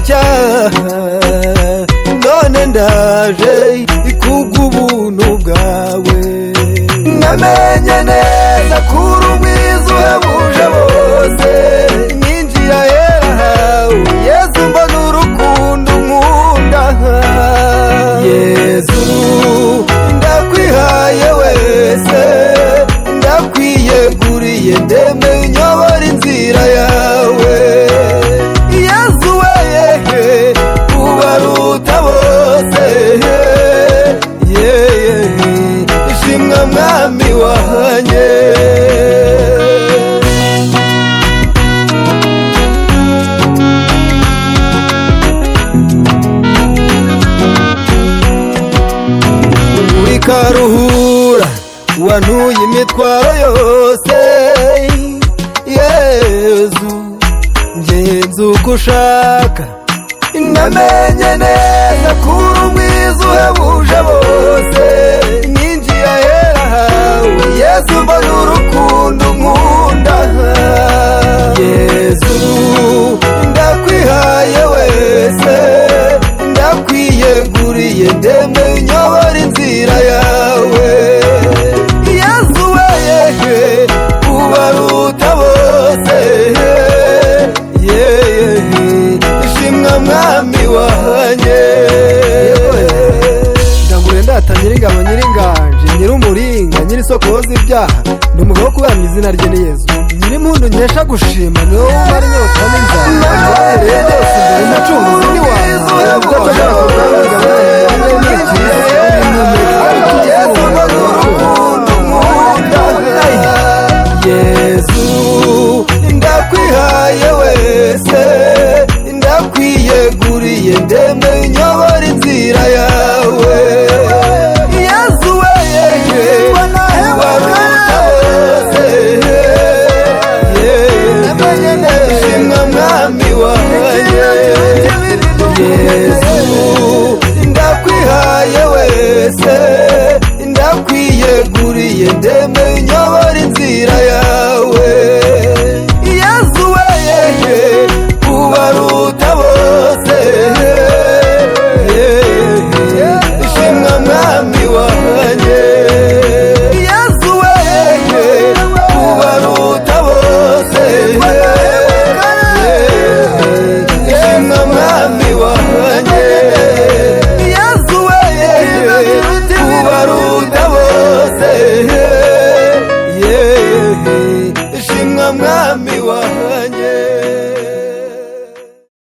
icyaha, none ndaje kubw'ubuntu bwawe. Namenye neza kuri umwiza uhebuje bose, ninjiye ahera hawe Yesu, mbona urukundo unkunda. Yesu ndakwihaye wese, ndakwiyeguriye ndeme unyobora inzira yawe. Yesu weye ubaruta bose, ishimwe mwami wanjye. Uri Karuhura wantuye imitwaro yose, Yesu ngenza uko ushaka. Namenye neza kuri umwiza uhebuje bose, ninjiye ahera hawe Yesu, mbona urukundo unkunda. Yesu ndakwihaye wese, ndakwiyeguriye ndeme unyobora inzira yawe. Yesu weye ubaruta bose, ishimwe mwami wanjye. Ndagure ndata nyiringabo nyiringanje, nyirumuringa nyirisoko z'ibyaha, ndi umugabo kubahamya izina rye ni Yesu. Nyirimpundu nkesha gushima, niwe wumara inyota n'inzara, rero byose mbere umucunguzi ni Yesu ndakwihaye wese, ndakwiyeguriye ndeme unyobora